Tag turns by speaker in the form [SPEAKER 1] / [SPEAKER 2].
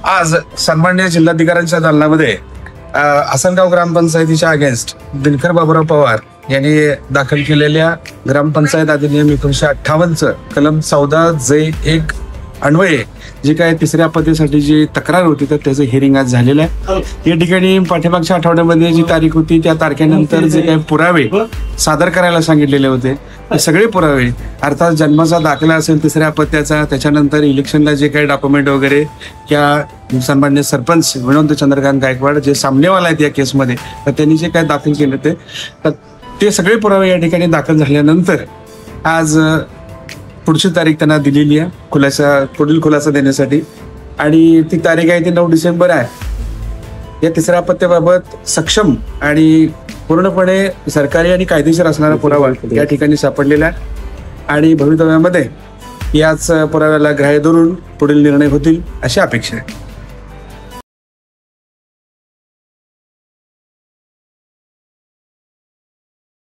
[SPEAKER 1] आज सन्माननीय जिल्हाधिकाऱ्यांच्या दालनामध्ये आसनगाव ग्रामपंचायतीच्या अगेन्स्ट दिनकर बाबुराव पवार यांनी दाखल केलेल्या ग्रामपंचायत अधिनियम 1958 कलम 14(j)(1) अन्वये जी काय तिसऱ्या आपत्तीसाठी जी तक्रार होती तर त्याचं हिअरिंग आज झालेलं आहे। या ठिकाणी पाठीमागच्या आठवड्यामध्ये जी तारीख होती त्या तारखेनंतर जे काही पुरावे सादर करायला सांगितलेले होते ते सगळे पुरावे अर्थात जन्माचा दाखला असेल तिसऱ्या अपत्याचा, त्याच्यानंतर इलेक्शनला जे काही डॉक्युमेंट वगैरे या सन्माननीय सरपंच विनोद चंद्रकांत गायकवाड जे सामनेवाला आहेत या केसमध्ये तर त्यांनी जे काही दाखल केले तर ते सगळे पुरावे या ठिकाणी दाखल झाल्यानंतर आज पुढची तारीख त्यांना दिलेली आहे पुढील खुलासा देण्यासाठी आणि ती तारीख आहे ती 9 डिसेंबर आहे। या तिसऱ्या अपत्याबाबत सक्षम आणि पूर्णपणे सरकारी आणि कायदेशीर असणारा पुरावा या ठिकाणी सापडलेला आहे आणि भवितव्यामध्ये याच पुराव्याला ग्राह्य धरून पुढील निर्णय होतील अशी अपेक्षा आहे।